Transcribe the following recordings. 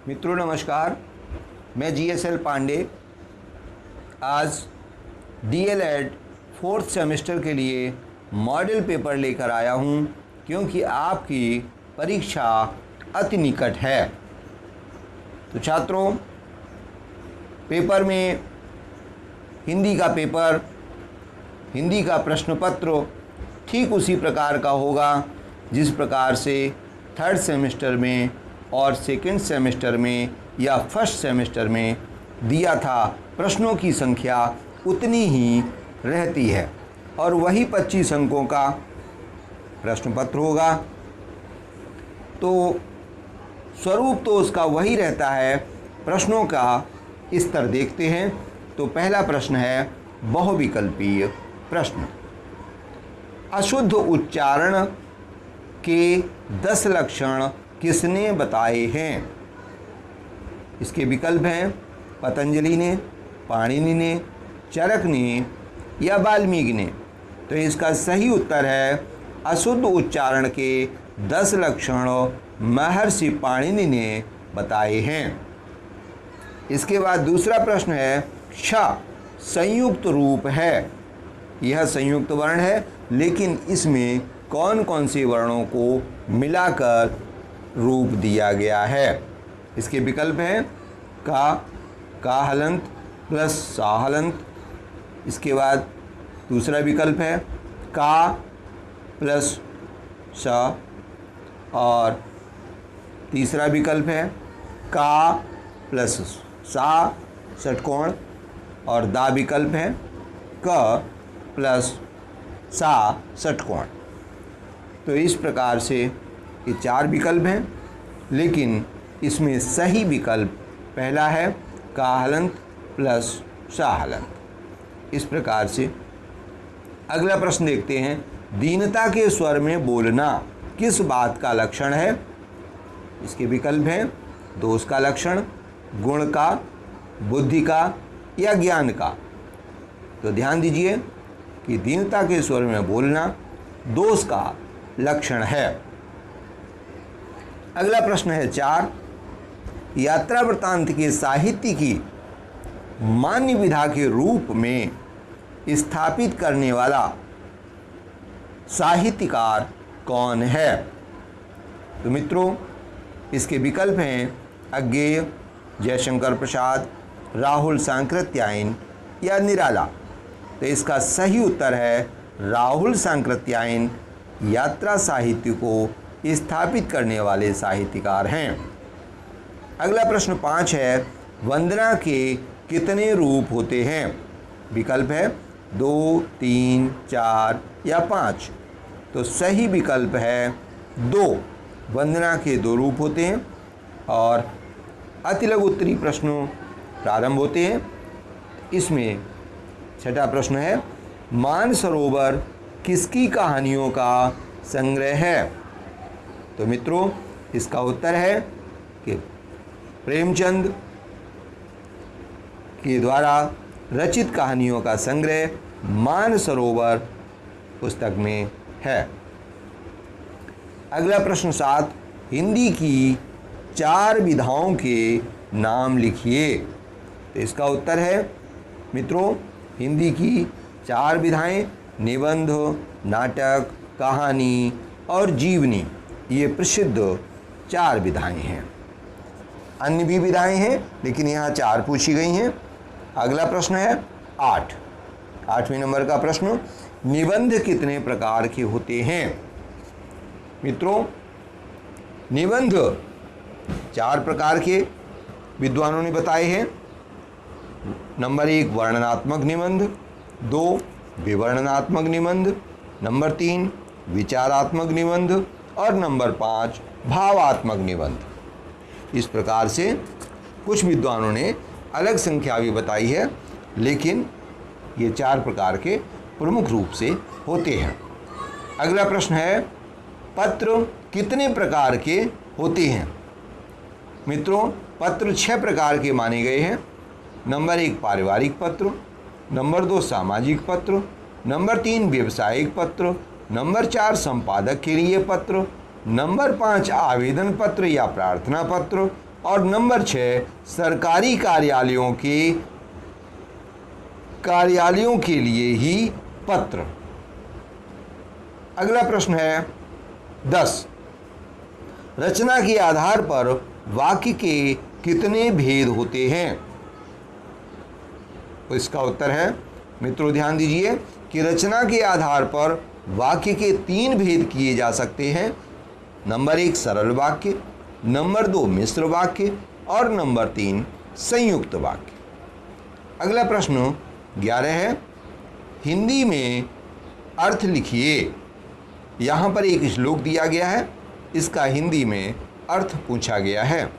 मित्रों नमस्कार, मैं GSL पांडे आज DLED 4th सेमेस्टर के लिए मॉडल पेपर लेकर आया हूं, क्योंकि आपकी परीक्षा अति निकट है। तो छात्रों, पेपर में हिंदी का पेपर, हिंदी का प्रश्न पत्र ठीक उसी प्रकार का होगा जिस प्रकार से 3rd सेमेस्टर में और 2nd सेमेस्टर में या 1st सेमेस्टर में दिया था। प्रश्नों की संख्या उतनी ही रहती है और वही 25 अंकों का प्रश्न पत्र होगा। तो स्वरूप तो उसका वही रहता है। प्रश्नों का स्तर देखते हैं। तो पहला प्रश्न है बहुविकल्पीय प्रश्न। अशुद्ध उच्चारण के 10 लक्षण किसने बताए हैं? इसके विकल्प हैं पतंजलि ने, पाणिनि ने, चरक ने या वाल्मीकि ने। तो इसका सही उत्तर है अशुद्ध उच्चारण के 10 लक्षण महर्षि पाणिनि ने बताए हैं। इसके बाद दूसरा प्रश्न है श संयुक्त रूप है। यह संयुक्त वर्ण है, लेकिन इसमें कौन कौन से वर्णों को मिलाकर रूप दिया गया है? इसके विकल्प हैं का हलंत प्लस सा हलंत। इसके बाद दूसरा विकल्प है का प्लस स, और तीसरा विकल्प है का प्लस सा षटकोण, और दा विकल्प है क प्लस सा षटकोण। तो इस प्रकार से ये 4 विकल्प हैं, लेकिन इसमें सही विकल्प पहला है का हलंत प्लस सा हलंत। इस प्रकार से अगला प्रश्न देखते हैं। दीनता के स्वर में बोलना किस बात का लक्षण है? इसके विकल्प हैं दोष का लक्षण, गुण का, बुद्धि का या ज्ञान का। तो ध्यान दीजिए कि दीनता के स्वर में बोलना दोष का लक्षण है। अगला प्रश्न है 4। यात्रा वृत्तांत के साहित्य की मान्य विधा के रूप में स्थापित करने वाला साहित्यकार कौन है? तो मित्रों, इसके विकल्प हैं अज्ञेय, जयशंकर प्रसाद, राहुल सांकृत्यायन या निराला। तो इसका सही उत्तर है राहुल सांकृत्यायन यात्रा साहित्य को स्थापित करने वाले साहित्यकार हैं। अगला प्रश्न 5 है वंदना के कितने रूप होते हैं? विकल्प है 2, 3, 4 या 5। तो सही विकल्प है 2। वंदना के 2 रूप होते हैं। और अतिलघु उत्तरीय प्रश्नों प्रारंभ होते हैं। इसमें छठा प्रश्न है मानसरोवर किसकी कहानियों का संग्रह है? तो मित्रों, इसका उत्तर है कि प्रेमचंद के द्वारा रचित कहानियों का संग्रह मानसरोवर पुस्तक में है। अगला प्रश्न 7। हिंदी की 4 विधाओं के नाम लिखिए। तो इसका उत्तर है मित्रों, हिंदी की 4 विधाएं निबंध, नाटक, कहानी और जीवनी, ये प्रसिद्ध 4 विधाएं हैं। अन्य भी विधाएं हैं, लेकिन यहाँ 4 पूछी गई हैं। अगला प्रश्न है 8। 8वें नंबर का प्रश्न निबंध कितने प्रकार के होते हैं? मित्रों, निबंध 4 प्रकार के विद्वानों ने बताए हैं। नंबर 1 वर्णनात्मक निबंध, 2 विवरणात्मक निबंध, नंबर 3 विचारात्मक निबंध और नंबर 5 भावात्मक निबंध। इस प्रकार से कुछ विद्वानों ने अलग संख्या भी बताई है, लेकिन ये 4 प्रकार के प्रमुख रूप से होते हैं। अगला प्रश्न है पत्र कितने प्रकार के होते हैं? मित्रों, पत्र 6 प्रकार के माने गए हैं। नंबर 1 पारिवारिक पत्र, नंबर 2 सामाजिक पत्र, नंबर 3 व्यवसायिक पत्र, नंबर 4 संपादक के लिए पत्र, नंबर 5 आवेदन पत्र या प्रार्थना पत्र और नंबर 6 सरकारी कार्यालयों के लिए ही पत्र। अगला प्रश्न है 10, रचना के आधार पर वाक्य के कितने भेद होते हैं? तो इसका उत्तर है, मित्रों ध्यान दीजिए कि रचना के आधार पर वाक्य के 3 भेद किए जा सकते हैं। नंबर 1 सरल वाक्य, नंबर 2 मिश्र वाक्य और नंबर 3 संयुक्त वाक्य। अगला प्रश्न 11 है, हिंदी में अर्थ लिखिए। यहाँ पर एक श्लोक दिया गया है, इसका हिंदी में अर्थ पूछा गया है।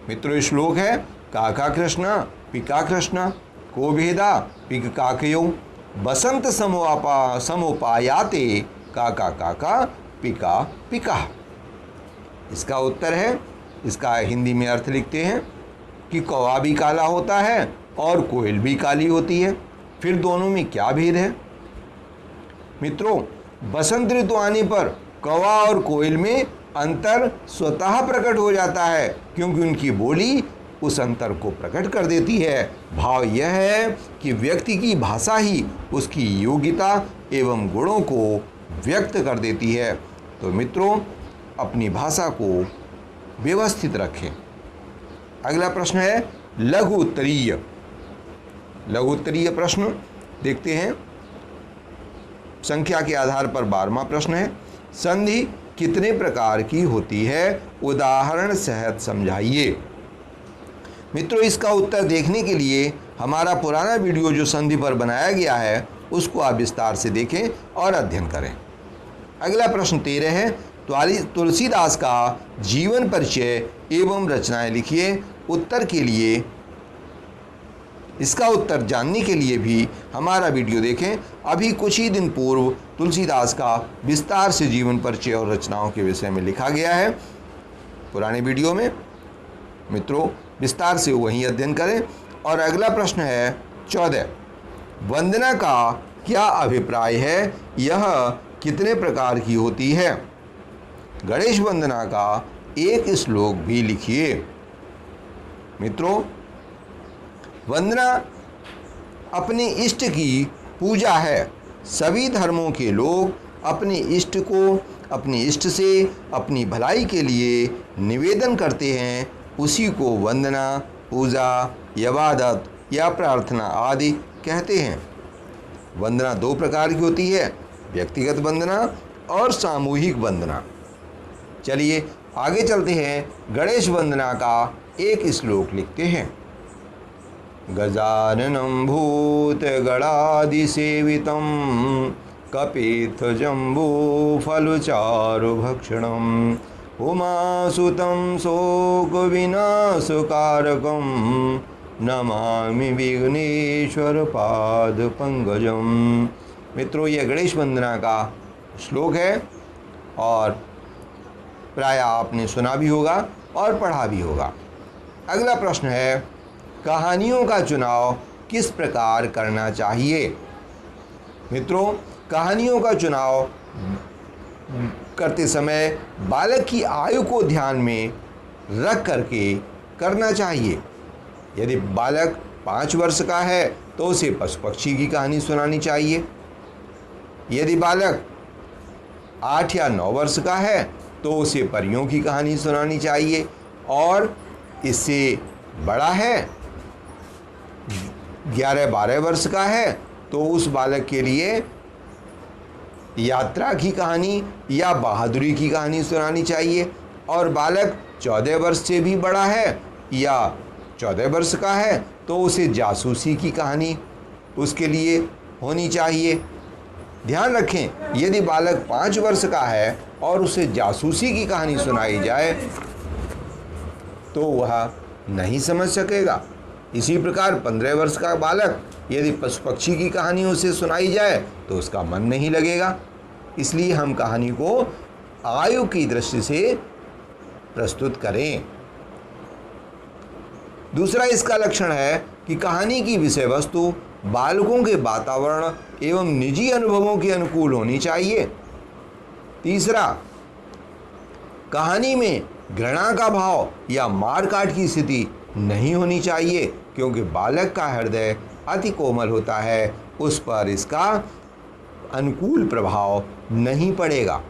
मित्रों श्लोक है, काका कृष्णा पिका कृष्णा को भेदा पिक काकयो बसंत समोपायाते काका काका पिका पिका। इसका उत्तर है, इसका हिंदी में अर्थ लिखते हैं कि कौवा भी काला होता है और कोयल भी काली होती है, फिर दोनों में क्या भेद है? मित्रों बसंत ऋतु आने पर कौवा और कोयल में अंतर स्वतः प्रकट हो जाता है, क्योंकि उनकी बोली उस अंतर को प्रकट कर देती है। भाव यह है कि व्यक्ति की भाषा ही उसकी योग्यता एवं गुणों को व्यक्त कर देती है। तो मित्रों अपनी भाषा को व्यवस्थित रखें। अगला प्रश्न है लघु उत्तरीय। लघु उत्तरीय प्रश्न देखते हैं, संख्या के आधार पर 12वां प्रश्न है, संधि कितने प्रकार की होती है? उदाहरण सहित समझाइए। मित्रों इसका उत्तर देखने के लिए हमारा पुराना वीडियो जो संधि पर बनाया गया है उसको आप विस्तार से देखें और अध्ययन करें। अगला प्रश्न 13 है, तुलसीदास का जीवन परिचय एवं रचनाएं लिखिए। उत्तर के लिए, इसका उत्तर जानने के लिए भी हमारा वीडियो देखें। अभी कुछ ही दिन पूर्व तुलसीदास का विस्तार से जीवन परिचय और रचनाओं के विषय में लिखा गया है पुराने वीडियो में। मित्रों विस्तार से वहीं अध्ययन करें। और अगला प्रश्न है 14, वंदना का क्या अभिप्राय है? यह कितने प्रकार की होती है? गणेश वंदना का एक श्लोक भी लिखिए। मित्रों वंदना अपने इष्ट की पूजा है। सभी धर्मों के लोग अपने इष्ट को अपने इष्ट से अपनी भलाई के लिए निवेदन करते हैं, उसी को वंदना, पूजा, इबादत या प्रार्थना आदि कहते हैं। वंदना 2 प्रकार की होती है, व्यक्तिगत वंदना और सामूहिक वंदना। चलिए आगे चलते हैं, गणेश वंदना का एक श्लोक लिखते हैं। गजाननं भूतगणादिसेवितं कपित्थजम्बूफलचारुभक्षणम् उमासुतं शोकविनाशकारकं नमामि विघ्नेश्वर पादपंकजं। मित्रों यह गणेश वंदना का श्लोक है और प्राय आपने सुना भी होगा और पढ़ा भी होगा। अगला प्रश्न है, कहानियों का चुनाव किस प्रकार करना चाहिए? मित्रों कहानियों का चुनाव करते समय बालक की आयु को ध्यान में रख करके करना चाहिए। यदि बालक 5 वर्ष का है तो उसे पशु पक्षी की कहानी सुनानी चाहिए। यदि बालक 8 या 9 वर्ष का है तो उसे परियों की कहानी सुनानी चाहिए। और इससे बड़ा है 11-12 वर्ष का है तो उस बालक के लिए यात्रा की कहानी या बहादुरी की कहानी सुनानी चाहिए। और बालक 14 वर्ष से भी बड़ा है या 14 वर्ष का है तो उसे जासूसी की कहानी उसके लिए होनी चाहिए। ध्यान रखें, यदि बालक 5 वर्ष का है और उसे जासूसी की कहानी सुनाई जाए तो वह नहीं समझ सकेगा। इसी प्रकार 15 वर्ष का बालक यदि पशु पक्षी की कहानी उसे सुनाई जाए तो उसका मन नहीं लगेगा। इसलिए हम कहानी को आयु की दृष्टि से प्रस्तुत करें। दूसरा इसका लक्षण है कि कहानी की विषय वस्तु बालकों के वातावरण एवं निजी अनुभवों के अनुकूल होनी चाहिए। तीसरा, कहानी में घृणा का भाव या मारकाट की स्थिति नहीं होनी चाहिए, क्योंकि बालक का हृदय अति कोमल होता है, उस पर इसका अनुकूल प्रभाव नहीं पड़ेगा।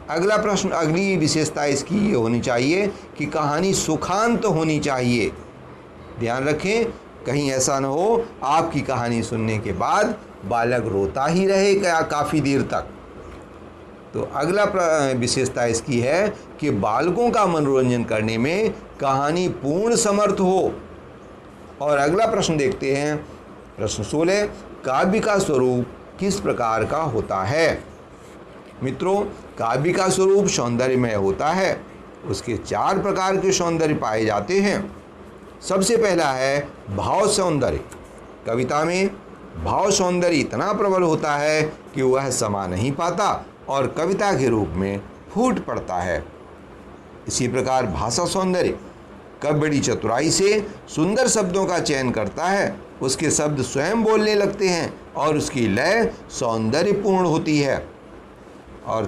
अगला प्रश्न, अगली विशेषता इसकी ये होनी चाहिए कि कहानी सुखांत होनी चाहिए। ध्यान रखें, कहीं ऐसा न हो आपकी कहानी सुनने के बाद बालक रोता ही रहे काफ़ी देर तक। तो अगला विशेषता इसकी है कि बालकों का मनोरंजन करने में कहानी पूर्ण समर्थ हो। और अगला प्रश्न देखते हैं, प्रश्न 16, काव्य का स्वरूप किस प्रकार का होता है? मित्रों, काव्य का स्वरूप सौंदर्यमय होता है। उसके 4 प्रकार के सौंदर्य पाए जाते हैं। सबसे पहला है भाव सौंदर्य। कविता में भाव सौंदर्य इतना प्रबल होता है कि वह समा नहीं पाता और कविता के रूप में फूट पड़ता है। इसी प्रकार भाषा सौंदर्य, कवि बड़ी चतुराई से सुंदर शब्दों का चयन करता है, उसके शब्द स्वयं बोलने लगते हैं और उसकी लय सौंदर्यपूर्ण होती है। और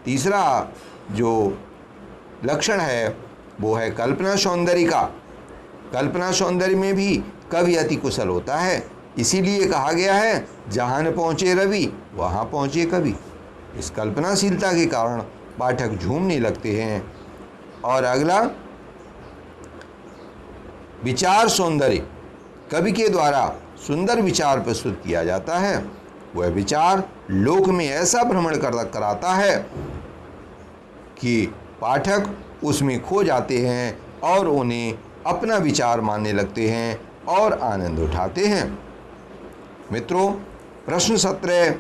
तीसरा जो लक्षण है वो है कल्पना सौंदर्य का। कल्पना सौंदर्य में भी कवि अति कुशल होता है, इसीलिए कहा गया है जहाँ न पहुँचे रवि वहाँ पहुँचे कवि। इस कल्पनाशीलता के कारण पाठक झूमने लगते हैं। और अगला विचार सौंदर्य, कवि के द्वारा सुंदर विचार प्रस्तुत किया जाता है। वह विचार लोक में ऐसा भ्रमण कराता है कि पाठक उसमें खो जाते हैं और उन्हें अपना विचार मानने लगते हैं और आनंद उठाते हैं। मित्रों, प्रश्न 17,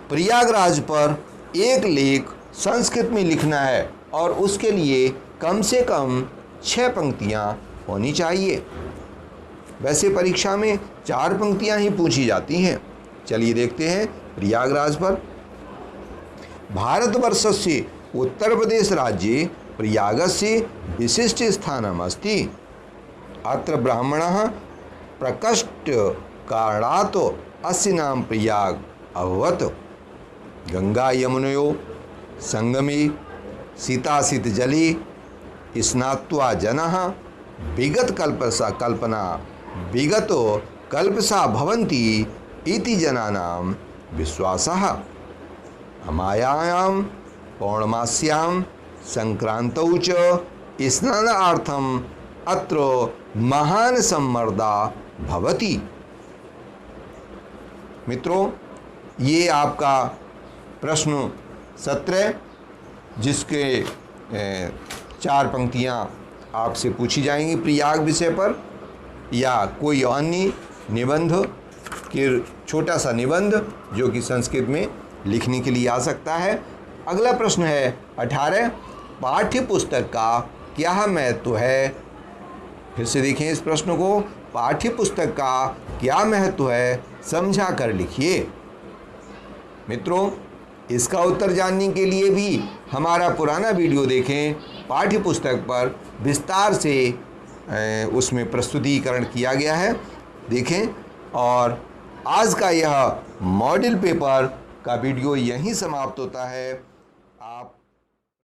प्रयागराज पर एक लेख संस्कृत में लिखना है और उसके लिए कम से कम 6 पंक्तियाँ होनी चाहिए। वैसे परीक्षा में 4 पंक्तियाँ ही पूछी जाती हैं। चलिए देखते हैं। प्रयागराज पर, भारतवर्षस्य उत्तर प्रदेश राज्ये प्रयागस्य विशिष्ट स्थानमस्ति। अत्र ब्राह्मणः प्रकष्ट कारणात् अस्य नाम प्रयाग अभवत्। गंगा यमुनयोः संगमे शीतासित जले स्नात्वा जनः विगत कल्पसा भवन्ति इति जनानां विश्वासः। अमायायां पौर्णमास्यां संक्रांतौ च स्नानार्थम् अत्र महान सम्मर्दा भवति। मित्रों, ये आपका प्रश्न 17 जिसके 4 पंक्तियाँ आपसे पूछी जाएंगी प्रयाग विषय पर, या कोई अन्य निबंध के छोटा सा निबंध जो कि संस्कृत में लिखने के लिए आ सकता है। अगला प्रश्न है 18, पाठ्य पुस्तक का क्या महत्व है? फिर से देखें इस प्रश्न को, पाठ्य पुस्तक का क्या महत्व है, समझा कर लिखिए। मित्रों, इसका उत्तर जानने के लिए भी हमारा पुराना वीडियो देखें। पाठ्य पुस्तक पर विस्तार से उसमें प्रस्तुतिकरण किया गया है, देखें। और आज का यह मॉडल पेपर का वीडियो यहीं समाप्त होता है। आप